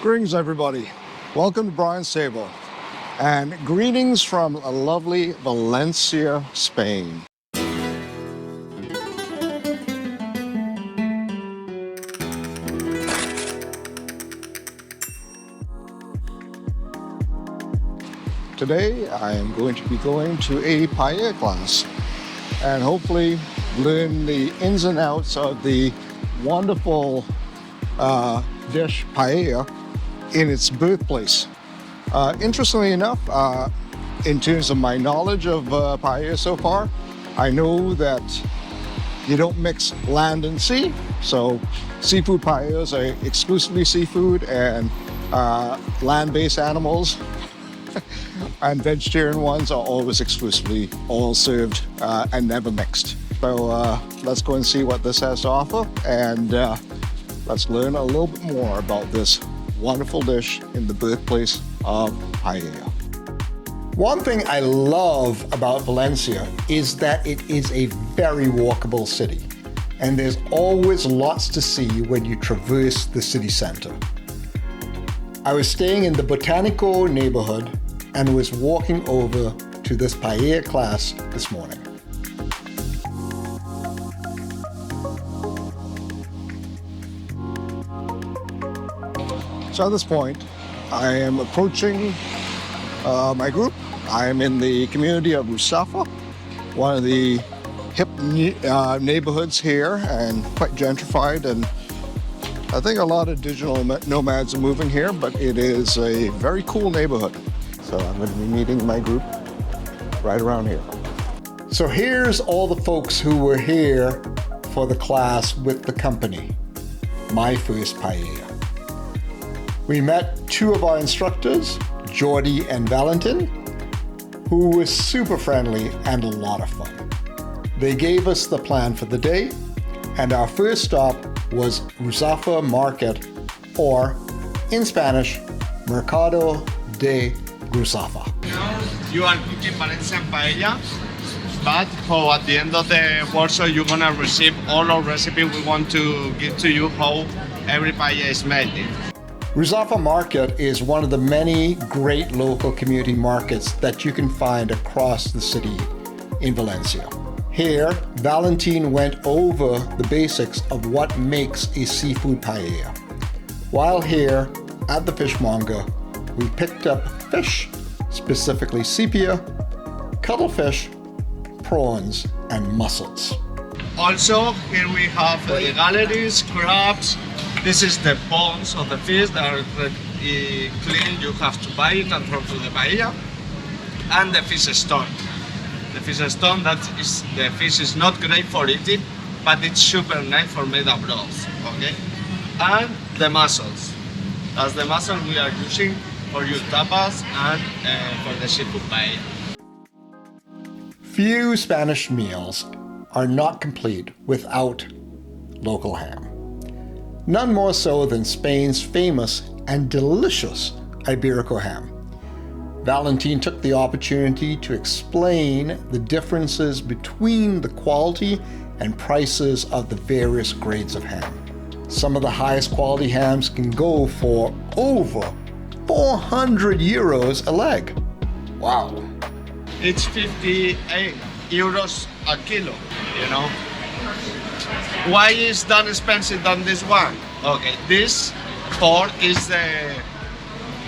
Greetings, everybody. Welcome to Brian's Table, and greetings from a lovely Valencia, Spain. Today, I am going to be going to a paella class and hopefully learn the ins and outs of the wonderful dish paella in its birthplace. Interestingly enough, in terms of my knowledge of paella so far, I know that you don't mix land and sea. So seafood paellas are exclusively seafood, and land-based animals and vegetarian ones are always exclusively all served and never mixed. So let's go and see what this has to offer, and let's learn a little bit more about this wonderful dish in the birthplace of paella. One thing I love about Valencia is that it is a very walkable city, and there's always lots to see when you traverse the city center. I was staying in the Botanico neighborhood and was walking over to this paella class this morning. So at this point, I am approaching my group. I am in the community of Ruzafa, one of the hip neighborhoods here, and quite gentrified. And I think a lot of digital nomads are moving here, but it is a very cool neighborhood. So I'm going to be meeting my group right around here. So here's all the folks who were here for the class with the company, My First Paella. We met two of our instructors, Jordi and Valentin, who were super friendly and a lot of fun. They gave us the plan for the day, and our first stop was Rafa Market, or in Spanish, Mercado de Ruzafa. You are cooking Valencian paella, but for at the end of the workshop you're gonna receive all our recipe. We want to give to you how every paella is made. Ruzafa Market is one of the many great local community markets that you can find across the city in Valencia. Here, Valentin went over the basics of what makes a seafood paella. While here at the fishmonger, we picked up fish, specifically sepia, cuttlefish, prawns, and mussels. Also, here we have the galleries, crabs. This is the bones of the fish that are clean. You have to buy it and throw to the paella. And the fish stone. The fish stone, the fish is not great for eating, but it's super nice for made of broths. Okay? And the mussels. That's the mussel we are using for your tapas and for the seafood paella. Few Spanish meals are not complete without local ham. None more so than Spain's famous and delicious Iberico ham. Valentin took the opportunity to explain the differences between the quality and prices of the various grades of ham. Some of the highest quality hams can go for over 400 euros a leg. Wow. It's 58 euros a kilo, you know. Why is that expensive than this one? Okay, this pork is the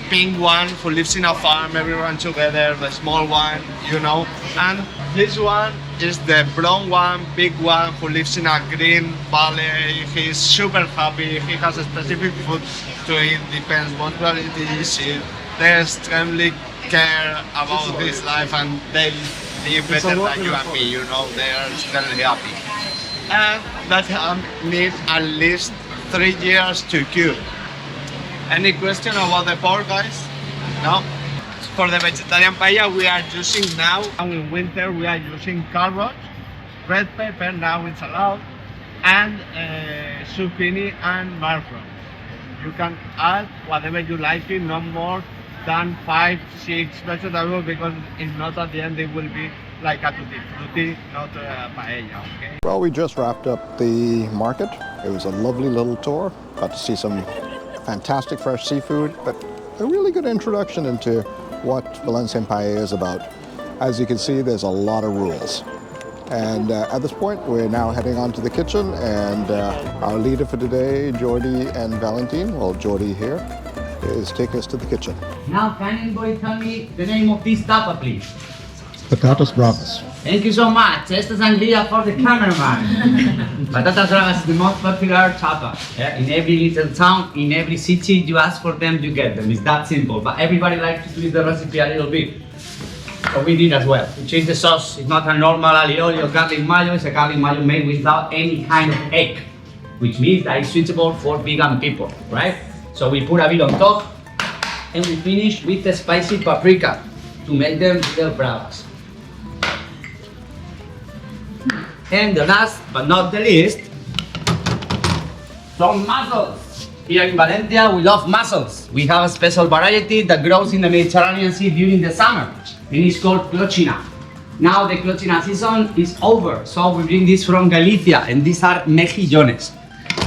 pink one who lives in a farm, everyone together, the small one, you know. And this one is the brown one, big one, who lives in a green valley. He's super happy, he has a specific food to eat, depends what quality is it. They extremely care about this life, and they live better than you and me, you know, they are extremely happy. And that ham needs at least 3 years to cure. Any question about the pork, guys? No? For the vegetarian paella we are using now, and in winter we are using carrots, red pepper, now it's allowed, and zucchini and mushroom. You can add whatever you like it, no more than 5-6 vegetables, because if not at the end it will be like a tutti frutti, not a paella, okay? Well, we just wrapped up the market. It was a lovely little tour. Got to see some fantastic fresh seafood, but a really good introduction into what Valencian paella is about. As you can see, there's a lot of rules. And at this point, we're now heading on to the kitchen, and our leader for today, Jordi and Valentin, well, Jordi here, is taking us to the kitchen. Now, can anybody tell me the name of this tapa, please? Patatas bravas. Thank you so much. Esta sangria for the cameraman. Patatas bravas is the most popular tapa. Yeah? In every little town, in every city, you ask for them, you get them. It's that simple. But everybody likes to twist the recipe a little bit. So we did as well. We changed the sauce. It's not a normal alioli or garlic mayo. It's a garlic mayo made without any kind of egg, which means that it's suitable for vegan people, right? So we put a bit on top, and we finish with the spicy paprika to make them little bravas. And the last but not the least, some mussels. Here in Valencia, we love mussels. We have a special variety that grows in the Mediterranean Sea during the summer, and it's called clochina. Now the clochina season is over, so we bring this from Galicia, and these are mejillones.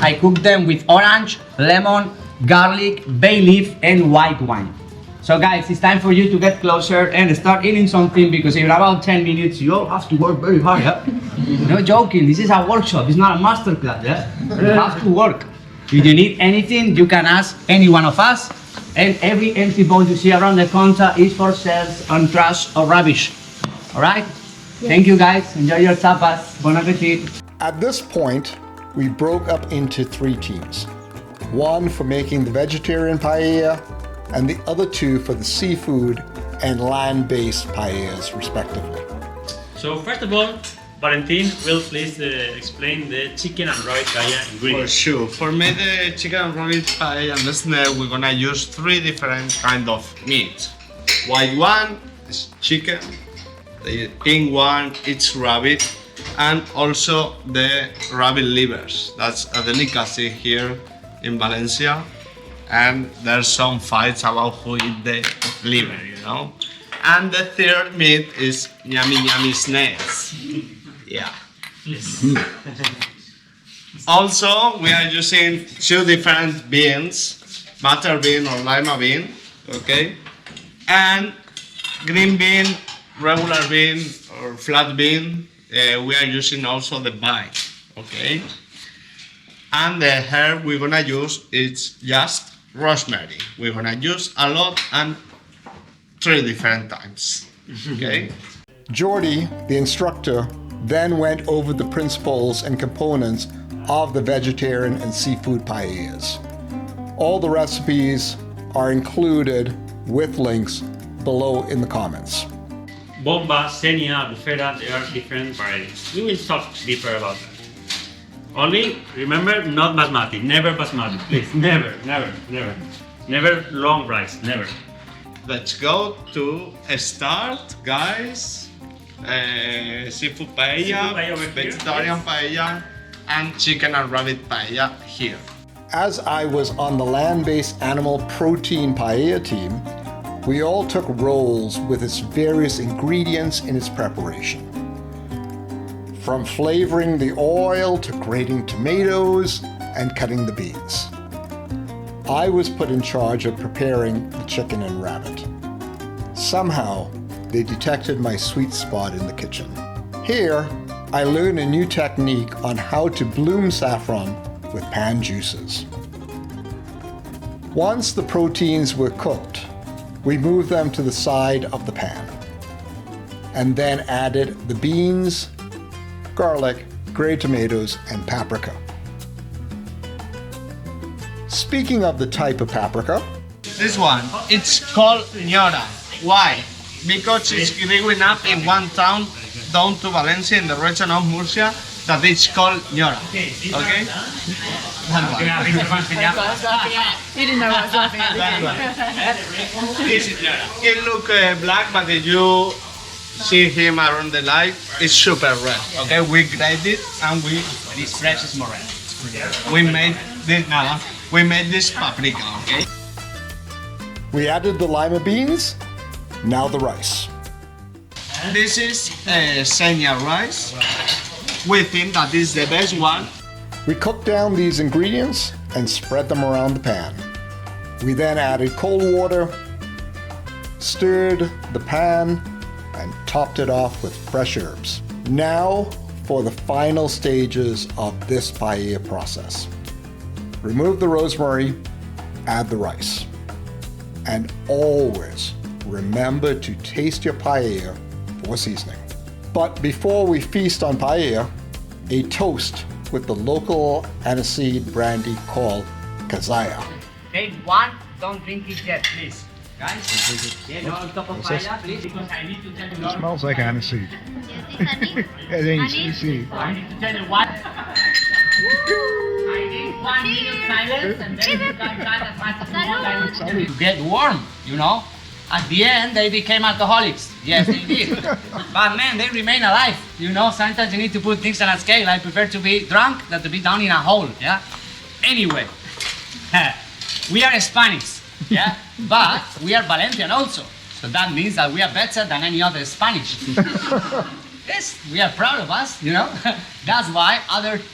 I cook them with orange, lemon, garlic, bay leaf, and white wine. So guys, it's time for you to get closer and start eating something, because in about 10 minutes you all have to work very hard, yeah? No joking, this is a workshop, it's not a masterclass, yeah? You have to work. If you need anything, you can ask any one of us, and every empty bowl you see around the counter is for sales on trash or rubbish. Alright? Thank you guys, enjoy your tapas, bon appetit. At this point, we broke up into 3 teams. One for making the vegetarian paella, and the other 2 for the seafood and land-based paellas, respectively. So first of all, Valentin will please explain the chicken and rabbit paella For ingredients. sure. For me, the chicken and rabbit paella and the snail, we're gonna use 3 different kind of meat. White one is chicken, the pink one it's rabbit, and also the rabbit livers. That's a delicacy here in Valencia, and there's some fights about who eat the liver, you know. And the third meat is yummy snails. Yeah. Also, we are using 2 different beans, butter bean or lima bean, okay, and green bean, regular bean or flat bean. We are using also the vine, okay. And the herb we're gonna use is just rosemary. We're gonna use a lot and 3 different times, okay. Jordi, the instructor, then went over the principles and components of the vegetarian and seafood paellas. All the recipes are included with links below in the comments. Bomba, Senia, Bufera, there are different varieties. We will talk deeper about that. Only remember, not basmati, never basmati, please, never. Never long rice, never. Let's go to start, guys. Seafood paella, paella over here, vegetarian paella, and chicken and rabbit paella here. As I was on the land-based animal protein paella team, we all took roles with its various ingredients in its preparation. From flavoring the oil to grating tomatoes and cutting the beans. I was put in charge of preparing the chicken and rabbit. Somehow, they detected my sweet spot in the kitchen. Here, I learned a new technique on how to bloom saffron with pan juices. Once the proteins were cooked, we moved them to the side of the pan, and then added the beans, garlic, grated tomatoes, and paprika. Speaking of the type of paprika, This one, it's called ñora. Why? Because it's growing up in one town down to Valencia in the region of Murcia that it's called ñora. Okay? That one. You didn't know what I was laughing at. That one. It look black, but if you see him around the light, it's super red. Okay, we grate it and This fresh is more red. we made this paprika. Okay. we added the lima beans, now the rice. This is senya rice. We think that is the best one. We cooked down these ingredients and spread them around the pan. We then added cold water, stirred the pan, and topped it off with fresh herbs. Now for the final stages of this paella process. Remove the rosemary, add the rice. And always remember to taste your paella for seasoning. But before we feast on paella, a toast with the local aniseed brandy called Kazaya. Take one, don't drink it yet, please. Guys, yeah, no, on top of paella, please, because I need to tell you. It smells like aniseed. Yes, Aniseed. I need to tell you what. I need 1 minute silence and then you can try as much as you want. To get warm, you know. At the end, they became alcoholics. Yes, they did. But man, they remain alive. You know, sometimes you need to put things on a scale. I prefer to be drunk than to be down in a hole, yeah? Anyway, we are Spanish, yeah? But we are Valencian also. So that means that we are better than any other Spanish. Yes, we are proud of us, you know? That's why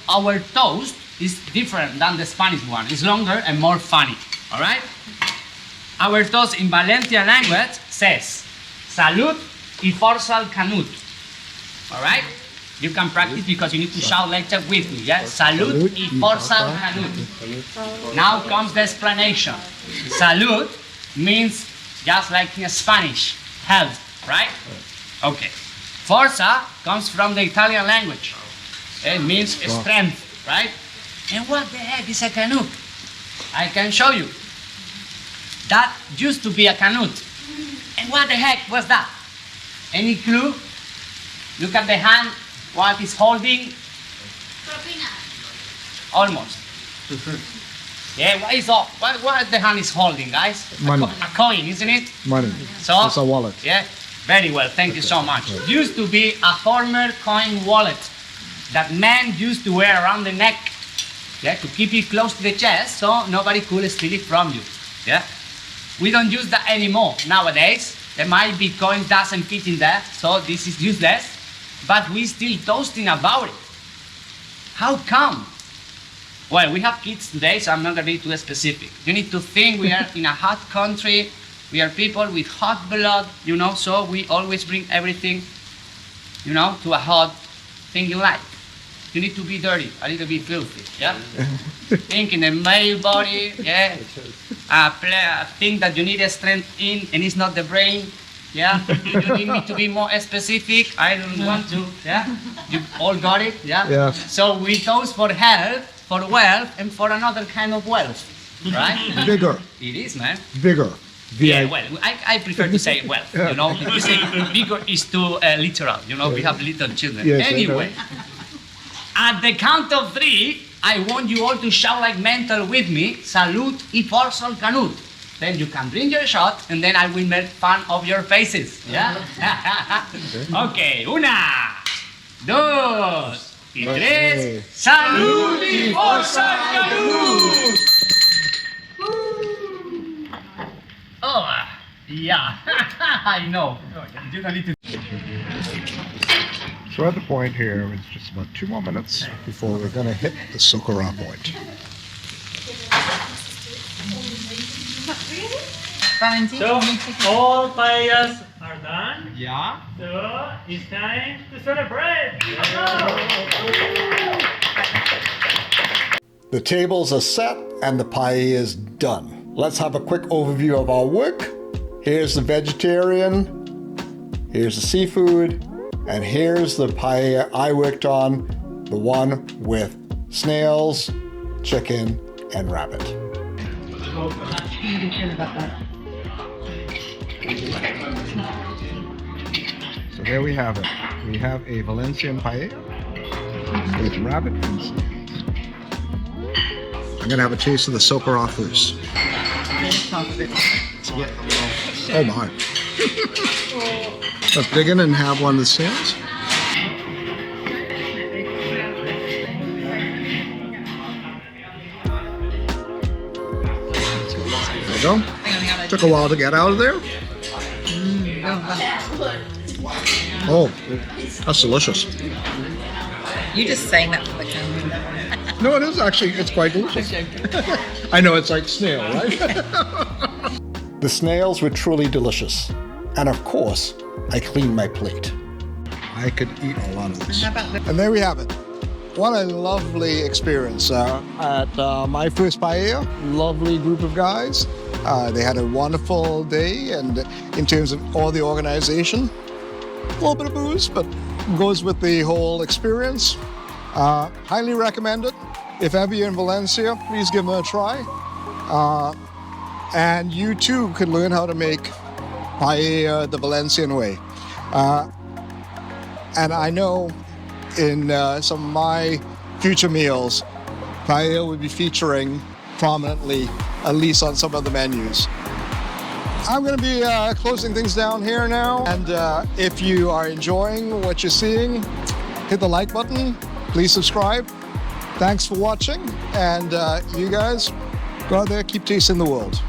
our toast is different than the Spanish one. It's longer and more funny, all right? Our toast in Valencian language says, Salud y força el canut. All right? You can practice because you need to shout later with me, yeah? Salud y força el canut. Now comes the explanation. Salud means just like in Spanish, health, right? Okay. Forza comes from the Italian language. It means strength, right? And what the heck is a canut? I can show you. That used to be a canut. And what the heck was that? Any clue? Look at the hand, what is holding? Almost. Yeah, what the hand is holding, guys? Money. A coin, isn't it? Money. So, It's a wallet. Yeah, very well, thank you so much. Used to be a former coin wallet that men used to wear around the neck, yeah, to keep it close to the chest so nobody could steal it from you. Yeah, we don't use that anymore nowadays. There might be coins doesn't fit in there, so this is useless. But we still toasting about it. How come? Well, we have kids today, so I'm not going to be too specific. You need to think we are in a hot country. We are people with hot blood, you know, so we always bring everything, you know, to a hot thing in life. You need to be dirty, a little bit filthy, yeah? Think in the male body, yeah? A thing that you need a strength in, and it's not the brain, yeah? You need me to be more specific, I don't want to, yeah? You all got it, yeah? Yes. So we toast for health, for wealth, and for another kind of wealth, right? Vigor. It is, man. Vigor. Yeah, well, I prefer to say wealth, you know? If you say vigor is too literal, you know? We have little children. Yes, I know. Anyway, at the count of 3, I want you all to shout like mental with me, Salud y força el canut. Then you can drink your shot, and then I will make fun of your faces, yeah? Okay, 1, 2, y 3, Salud y força el canut! Oh, yeah, I know. You don't need to. So at the point here, it's just about 2 more minutes before we're going to hit the socarrat point. Valentin, So, can you take a- all paellas are done. Yeah. So, it's time to celebrate. The tables are set and the paella is done. Let's have a quick overview of our work. Here's the vegetarian, here's the seafood, and here's the paella I worked on, the one with snails, chicken, and rabbit. So there we have it. We have a Valencian paella with rabbit and snails. I'm gonna have a taste of the socarrat first. Oh my. Let's dig in and have one of the snails. There we go. Took a while to get out of there. Oh, that's delicious. You just saying that for the camera. No, it is actually, it's quite delicious. I know, it's like snail, right? The snails were truly delicious. And of course, I cleaned my plate. I could eat a lot of this. And there we have it. What a lovely experience at my first paella. Lovely group of guys. They had a wonderful day, and in terms of all the organization, a little bit of booze, but goes with the whole experience. Highly recommend it. If ever you're in Valencia, please give them a try. And you too could learn how to make paella the Valencian way. And I know in some of my future meals, paella will be featuring prominently, at least on some of the menus. I'm going to be closing things down here now. And if you are enjoying what you're seeing, hit the like button. Please subscribe. Thanks for watching. And you guys, go out there, keep tasting the world.